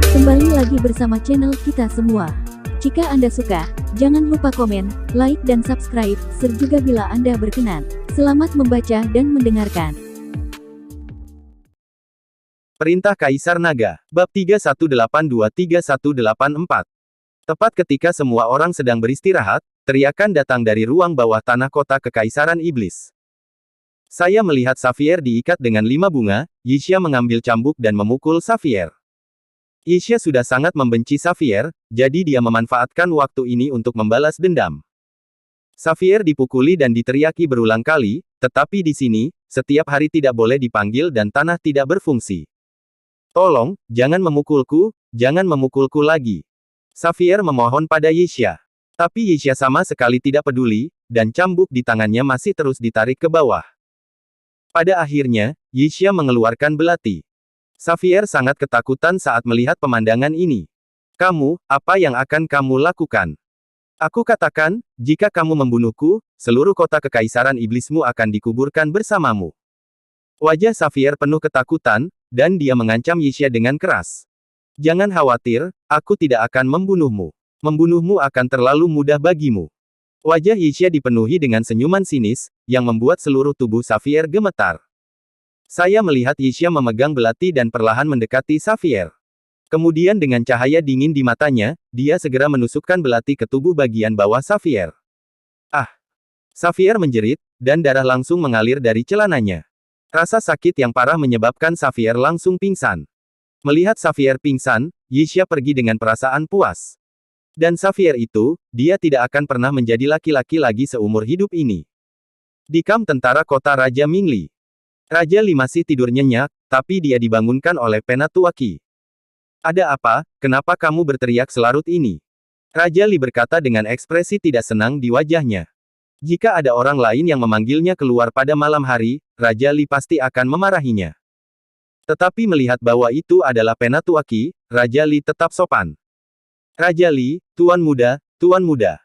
Kembali lagi bersama channel kita semua. Jika Anda suka, jangan lupa komen, like dan subscribe, serta bila Anda berkenan. Selamat membaca dan mendengarkan. Perintah Kaisar Naga, Bab 3182-3184. Tepat ketika semua orang sedang beristirahat, teriakan datang dari ruang bawah tanah kota Kekaisaran Iblis. Saya melihat Xavier diikat dengan 5 bunga, Yixia mengambil cambuk dan memukul Xavier. Yixia sudah sangat membenci Xavier, jadi dia memanfaatkan waktu ini untuk membalas dendam. Xavier dipukuli dan diteriaki berulang kali, tetapi di sini, setiap hari tidak boleh dipanggil dan tanah tidak berfungsi. Tolong, jangan memukulku lagi. Xavier memohon pada Yixia. Tapi Yixia sama sekali tidak peduli, dan cambuk di tangannya masih terus ditarik ke bawah. Pada akhirnya, Yixia mengeluarkan belati. Xavier sangat ketakutan saat melihat pemandangan ini. Kamu, apa yang akan kamu lakukan? Aku katakan, jika kamu membunuhku, seluruh kota Kekaisaran Iblismu akan dikuburkan bersamamu. Wajah Xavier penuh ketakutan, dan dia mengancam Yixia dengan keras. Jangan khawatir, aku tidak akan membunuhmu. Membunuhmu akan terlalu mudah bagimu. Wajah Yixia dipenuhi dengan senyuman sinis, yang membuat seluruh tubuh Xavier gemetar. Saya melihat Yixia memegang belati dan perlahan mendekati Xavier. Kemudian dengan cahaya dingin di matanya, dia segera menusukkan belati ke tubuh bagian bawah Xavier. Ah! Xavier menjerit, dan darah langsung mengalir dari celananya. Rasa sakit yang parah menyebabkan Xavier langsung pingsan. Melihat Xavier pingsan, Yixia pergi dengan perasaan puas. Dan Xavier itu, dia tidak akan pernah menjadi laki-laki lagi seumur hidup ini. Di kamp tentara kota Raja Mingli. Raja Li masih tidur nyenyak, tapi dia dibangunkan oleh Penatuaki. Ada apa, kenapa kamu berteriak selarut ini? Raja Li berkata dengan ekspresi tidak senang di wajahnya. Jika ada orang lain yang memanggilnya keluar pada malam hari, Raja Li pasti akan memarahinya. Tetapi melihat bahwa itu adalah Penatuaki, Raja Li tetap sopan. Raja Li, Tuan Muda, Tuan Muda.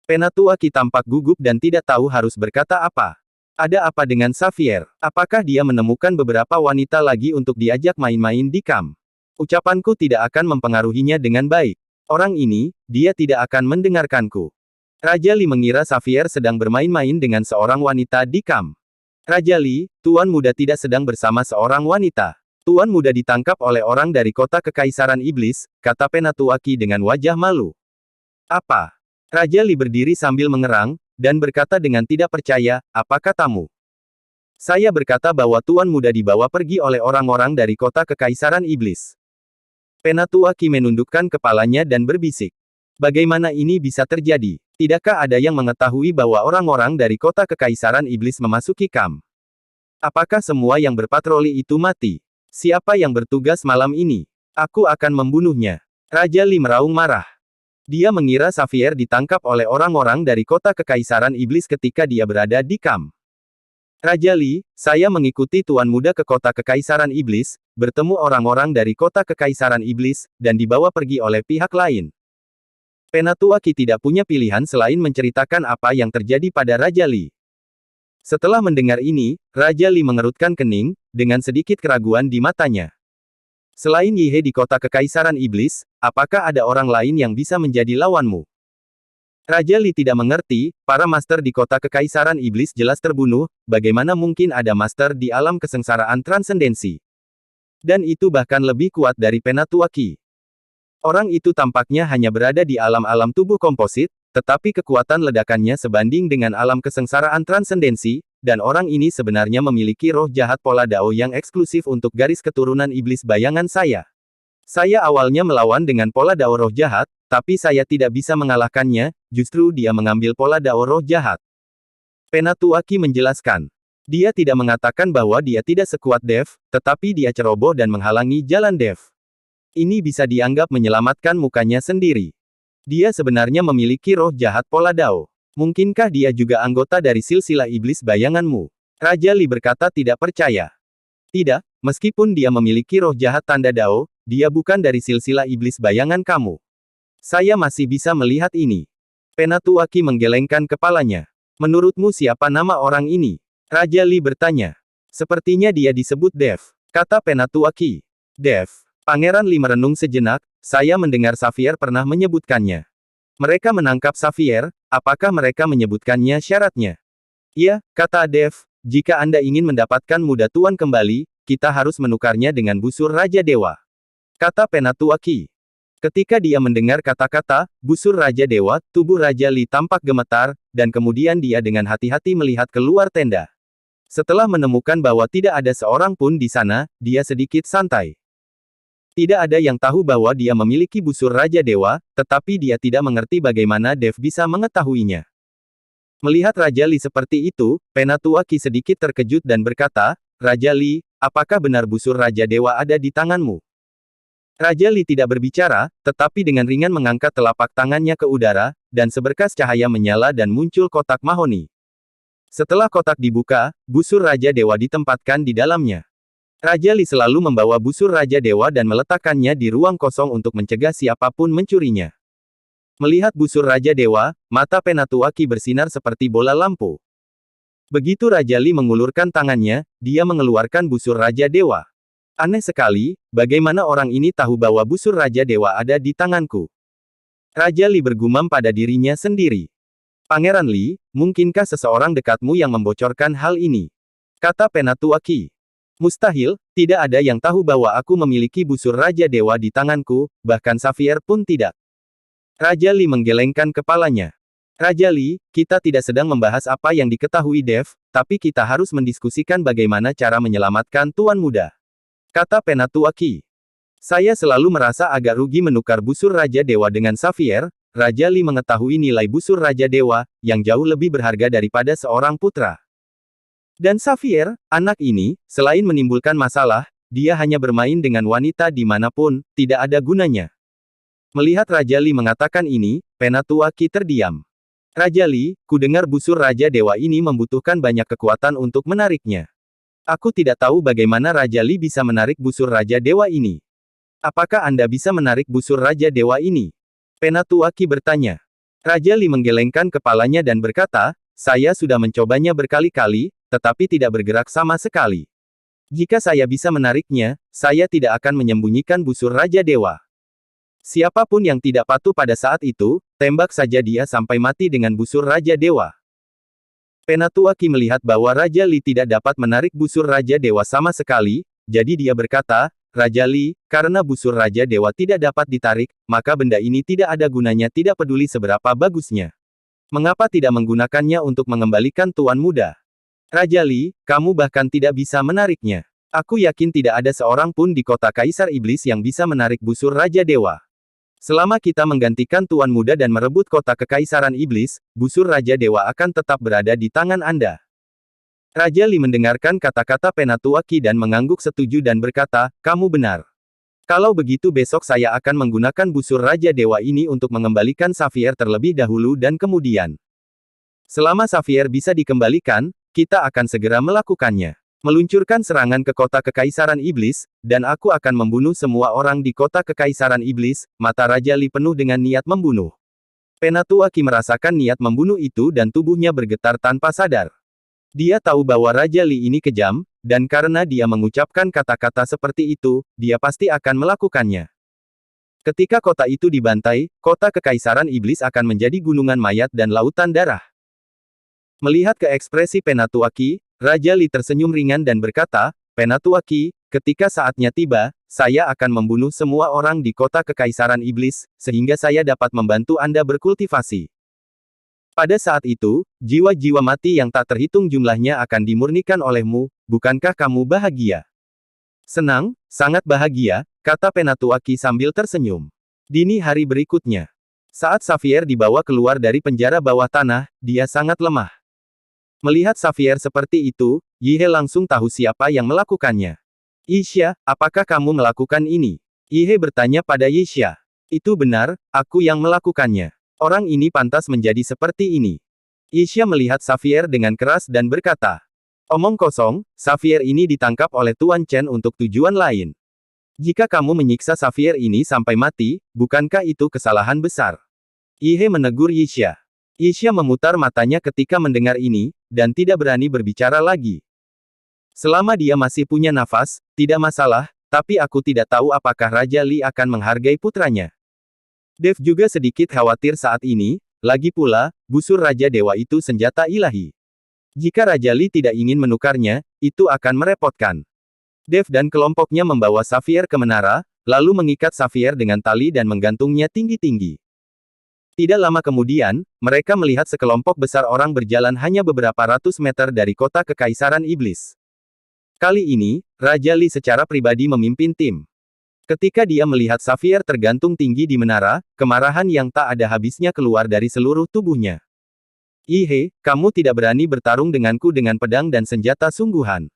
Penatuaki tampak gugup dan tidak tahu harus berkata apa. Ada apa dengan Xavier? Apakah dia menemukan beberapa wanita lagi untuk diajak main-main di kamp? Ucapanku tidak akan mempengaruhinya dengan baik. Orang ini, dia tidak akan mendengarkanku. Raja Li mengira Xavier sedang bermain-main dengan seorang wanita di kamp. Raja Li, Tuan Muda tidak sedang bersama seorang wanita. Tuan Muda ditangkap oleh orang dari kota Kekaisaran Iblis, kata Penatuaki dengan wajah malu. Apa? Raja Li berdiri sambil mengerang, dan berkata dengan tidak percaya, apa katamu? Saya berkata bahwa Tuan Muda dibawa pergi oleh orang-orang dari kota Kekaisaran Iblis. Penatuaki menundukkan kepalanya dan berbisik. Bagaimana ini bisa terjadi? Tidakkah ada yang mengetahui bahwa orang-orang dari kota Kekaisaran Iblis memasuki kamp? Apakah semua yang berpatroli itu mati? Siapa yang bertugas malam ini? Aku akan membunuhnya. Raja Li meraung marah. Dia mengira Xavier ditangkap oleh orang-orang dari kota Kekaisaran Iblis ketika dia berada di kamp. Raja Li, saya mengikuti Tuan Muda ke kota Kekaisaran Iblis, bertemu orang-orang dari kota Kekaisaran Iblis, dan dibawa pergi oleh pihak lain. Penatuaki tidak punya pilihan selain menceritakan apa yang terjadi pada Raja Li. Setelah mendengar ini, Raja Li mengerutkan kening, dengan sedikit keraguan di matanya. Selain Yihe di kota Kekaisaran Iblis, apakah ada orang lain yang bisa menjadi lawanmu? Raja Li tidak mengerti, para master di kota Kekaisaran Iblis jelas terbunuh, bagaimana mungkin ada master di alam kesengsaraan transendensi? Dan itu bahkan lebih kuat dari Penatuaki. Orang itu tampaknya hanya berada di alam-alam tubuh komposit, tetapi kekuatan ledakannya sebanding dengan alam kesengsaraan transendensi, dan orang ini sebenarnya memiliki roh jahat pola Dao yang eksklusif untuk garis keturunan iblis bayangan saya. Saya awalnya melawan dengan pola Dao roh jahat, tapi saya tidak bisa mengalahkannya, justru dia mengambil pola Dao roh jahat. Penatuaki menjelaskan. Dia tidak mengatakan bahwa dia tidak sekuat Dev, tetapi dia ceroboh dan menghalangi jalan Dev. Ini bisa dianggap menyelamatkan mukanya sendiri. Dia sebenarnya memiliki roh jahat pola Dao. Mungkinkah dia juga anggota dari silsilah iblis bayanganmu? Raja Li berkata tidak percaya. Tidak, meskipun dia memiliki roh jahat tanda Dao, dia bukan dari silsilah iblis bayangan kamu. Saya masih bisa melihat ini. Penatuaki menggelengkan kepalanya. Menurutmu siapa nama orang ini? Raja Li bertanya. Sepertinya dia disebut Dev. kata Penatua Qi. Dev. Pangeran Li merenung sejenak, saya mendengar Xavier pernah menyebutkannya. Mereka menangkap Xavier, apakah mereka menyebutkannya syaratnya? Iya, kata Dev, jika Anda ingin mendapatkan muda tuan kembali, kita harus menukarnya dengan busur Raja Dewa. Kata Penatua Qi. Ketika dia mendengar kata-kata, busur Raja Dewa, tubuh Raja Li tampak gemetar, dan kemudian dia dengan hati-hati melihat keluar tenda. Setelah menemukan bahwa tidak ada seorang pun di sana, dia sedikit santai. Tidak ada yang tahu bahwa dia memiliki busur Raja Dewa, tetapi dia tidak mengerti bagaimana Dev bisa mengetahuinya. Melihat Raja Li seperti itu, Penatua Qi sedikit terkejut dan berkata, Raja Li, apakah benar busur Raja Dewa ada di tanganmu? Raja Li tidak berbicara, tetapi dengan ringan mengangkat telapak tangannya ke udara, dan seberkas cahaya menyala dan muncul kotak mahoni. Setelah kotak dibuka, busur Raja Dewa ditempatkan di dalamnya. Raja Li selalu membawa busur Raja Dewa dan meletakkannya di ruang kosong untuk mencegah siapapun mencurinya. Melihat busur Raja Dewa, mata Penatua Qi bersinar seperti bola lampu. Begitu Raja Li mengulurkan tangannya, dia mengeluarkan busur Raja Dewa. Aneh sekali, bagaimana orang ini tahu bahwa busur Raja Dewa ada di tanganku? Raja Li bergumam pada dirinya sendiri. Pangeran Li, mungkinkah seseorang dekatmu yang membocorkan hal ini? Kata Penatua Qi. Mustahil, tidak ada yang tahu bahwa aku memiliki busur Raja Dewa di tanganku, bahkan Xavier pun tidak. Raja Li menggelengkan kepalanya. Raja Li, kita tidak sedang membahas apa yang diketahui Dev, tapi kita harus mendiskusikan bagaimana cara menyelamatkan Tuan Muda. Kata Penatua Qi. Saya selalu merasa agak rugi menukar busur Raja Dewa dengan Xavier. Raja Li mengetahui nilai busur Raja Dewa, yang jauh lebih berharga daripada seorang putra. Dan Xavier, anak ini, selain menimbulkan masalah, dia hanya bermain dengan wanita dimanapun, tidak ada gunanya. Melihat Raja Li mengatakan ini, Penatua Qi terdiam. Raja Li, kudengar busur Raja Dewa ini membutuhkan banyak kekuatan untuk menariknya. Aku tidak tahu bagaimana Raja Li bisa menarik busur Raja Dewa ini. Apakah Anda bisa menarik busur Raja Dewa ini? Penatua Qi bertanya. Raja Li menggelengkan kepalanya dan berkata, saya sudah mencobanya berkali-kali, tetapi tidak bergerak sama sekali. Jika saya bisa menariknya, saya tidak akan menyembunyikan busur Raja Dewa. Siapapun yang tidak patuh pada saat itu, tembak saja dia sampai mati dengan busur Raja Dewa. Penatua Qi melihat bahwa Raja Li tidak dapat menarik busur Raja Dewa sama sekali, jadi dia berkata, Raja Li, karena busur Raja Dewa tidak dapat ditarik, maka benda ini tidak ada gunanya tidak peduli seberapa bagusnya. Mengapa tidak menggunakannya untuk mengembalikan Tuan Muda? Raja Li, kamu bahkan tidak bisa menariknya. Aku yakin tidak ada seorang pun di kota Kaisar Iblis yang bisa menarik busur Raja Dewa. Selama kita menggantikan Tuan Muda dan merebut kota Kekaisaran Iblis, busur Raja Dewa akan tetap berada di tangan Anda. Raja Li mendengarkan kata-kata Penatua Qi dan mengangguk setuju dan berkata, kamu benar. Kalau begitu besok saya akan menggunakan busur Raja Dewa ini untuk mengembalikan Xavier terlebih dahulu dan kemudian. Selama Xavier bisa dikembalikan, kita akan segera melakukannya. Meluncurkan serangan ke kota Kekaisaran Iblis, dan aku akan membunuh semua orang di kota Kekaisaran Iblis. Mata Raja Li penuh dengan niat membunuh. Penatua Qi merasakan niat membunuh itu dan tubuhnya bergetar tanpa sadar. Dia tahu bahwa Raja Li ini kejam, dan karena dia mengucapkan kata-kata seperti itu, dia pasti akan melakukannya. Ketika kota itu dibantai, kota Kekaisaran Iblis akan menjadi gunungan mayat dan lautan darah. Melihat ke ekspresi Penatua Qi, Raja Li tersenyum ringan dan berkata, Penatua Qi, ketika saatnya tiba, saya akan membunuh semua orang di kota Kekaisaran Iblis, sehingga saya dapat membantu Anda berkultivasi. Pada saat itu, jiwa-jiwa mati yang tak terhitung jumlahnya akan dimurnikan olehmu, bukankah kamu bahagia? Senang, sangat bahagia, kata Penatua Qi sambil tersenyum. Dini hari berikutnya. Saat Xavier dibawa keluar dari penjara bawah tanah, dia sangat lemah. Melihat Xavier seperti itu, Yi He langsung tahu siapa yang melakukannya. Yixia, apakah kamu melakukan ini? Yi He bertanya pada Yixia. Itu benar, aku yang melakukannya. Orang ini pantas menjadi seperti ini. Yixia melihat Xavier dengan keras dan berkata. Omong kosong, Xavier ini ditangkap oleh Tuan Chen untuk tujuan lain. Jika kamu menyiksa Xavier ini sampai mati, bukankah itu kesalahan besar? Yi He menegur Yixia. Yixia memutar matanya ketika mendengar ini, dan tidak berani berbicara lagi. Selama dia masih punya nafas, tidak masalah, tapi aku tidak tahu apakah Raja Li akan menghargai putranya. Dev juga sedikit khawatir saat ini, lagi pula, busur Raja Dewa itu senjata ilahi. Jika Raja Li tidak ingin menukarnya, itu akan merepotkan. Dev dan kelompoknya membawa Xavier ke menara, lalu mengikat Xavier dengan tali dan menggantungnya tinggi-tinggi. Tidak lama kemudian, mereka melihat sekelompok besar orang berjalan hanya beberapa ratus meter dari kota Kekaisaran Iblis. Kali ini, Raja Li secara pribadi memimpin tim. Ketika dia melihat Xavier tergantung tinggi di menara, kemarahan yang tak ada habisnya keluar dari seluruh tubuhnya. "Ihe, kamu tidak berani bertarung denganku dengan pedang dan senjata sungguhan.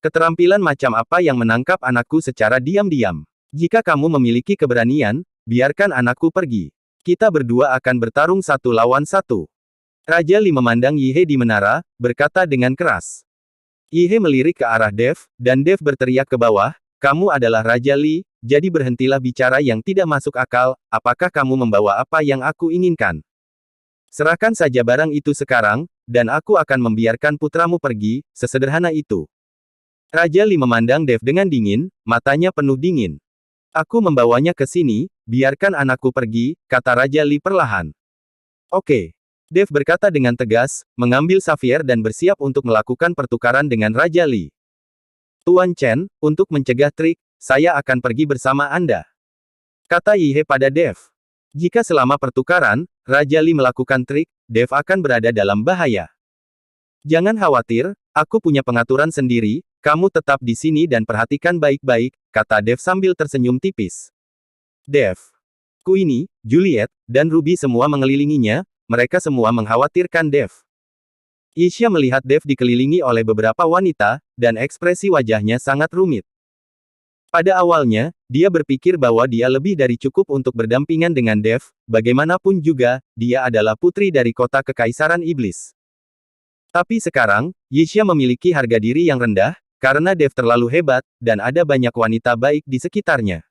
Keterampilan macam apa yang menangkap anakku secara diam-diam? Jika kamu memiliki keberanian, biarkan anakku pergi. Kita berdua akan bertarung 1 lawan 1. Raja Li memandang Ihe di menara, berkata dengan keras. Ihe melirik ke arah Dev, dan Dev berteriak ke bawah, "Kamu adalah Raja Li, jadi berhentilah bicara yang tidak masuk akal, apakah kamu membawa apa yang aku inginkan? Serahkan saja barang itu sekarang, dan aku akan membiarkan putramu pergi, sesederhana itu." Raja Li memandang Dev dengan dingin, matanya penuh dingin. "Aku membawanya ke sini, biarkan anakku pergi," kata Raja Li perlahan. "Oke." Dev berkata dengan tegas, mengambil Xavier dan bersiap untuk melakukan pertukaran dengan Raja Li. "Tuan Chen, untuk mencegah trik, saya akan pergi bersama Anda," kata Ihe pada Dev. Jika selama pertukaran, Raja Li melakukan trik, Dev akan berada dalam bahaya. "Jangan khawatir, aku punya pengaturan sendiri, kamu tetap di sini dan perhatikan baik-baik," kata Dev sambil tersenyum tipis. Dev, Queenie, Juliet, dan Ruby semua mengelilinginya, mereka semua mengkhawatirkan Dev. Yixia melihat Dev dikelilingi oleh beberapa wanita, dan ekspresi wajahnya sangat rumit. Pada awalnya, dia berpikir bahwa dia lebih dari cukup untuk berdampingan dengan Dev, bagaimanapun juga, dia adalah putri dari kota Kekaisaran Iblis. Tapi sekarang, Yixia memiliki harga diri yang rendah, karena Dev terlalu hebat, dan ada banyak wanita baik di sekitarnya.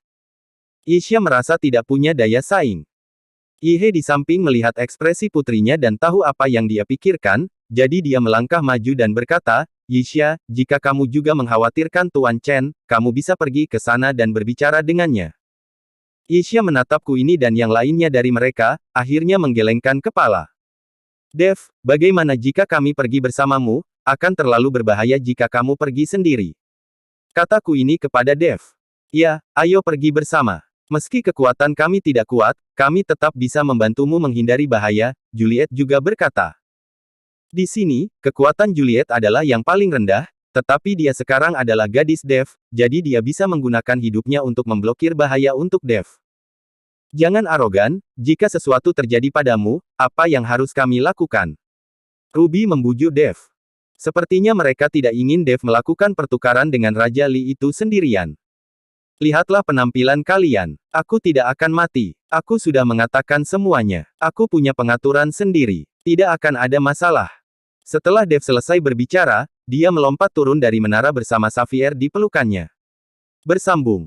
Yixia merasa tidak punya daya saing. Ihe di samping melihat ekspresi putrinya dan tahu apa yang dia pikirkan, jadi dia melangkah maju dan berkata, "Yixia, jika kamu juga mengkhawatirkan Tuan Chen, kamu bisa pergi ke sana dan berbicara dengannya." Yixia menatap Queenie dan yang lainnya dari mereka, akhirnya menggelengkan kepala. "Dev, bagaimana jika kami pergi bersamamu? Akan terlalu berbahaya jika kamu pergi sendiri," kata Queenie kepada Dev. "Ya, ayo pergi bersama. Meski kekuatan kami tidak kuat, kami tetap bisa membantumu menghindari bahaya," Juliet juga berkata. Di sini, kekuatan Juliet adalah yang paling rendah, tetapi dia sekarang adalah gadis Dev, jadi dia bisa menggunakan hidupnya untuk memblokir bahaya untuk Dev. "Jangan arogan, jika sesuatu terjadi padamu, apa yang harus kami lakukan?" Ruby membujuk Dev. Sepertinya mereka tidak ingin Dev melakukan pertukaran dengan Raja Li itu sendirian. "Lihatlah penampilan kalian. Aku tidak akan mati. Aku sudah mengatakan semuanya. Aku punya pengaturan sendiri. Tidak akan ada masalah." Setelah Dev selesai berbicara, dia melompat turun dari menara bersama Xavier di pelukannya. Bersambung.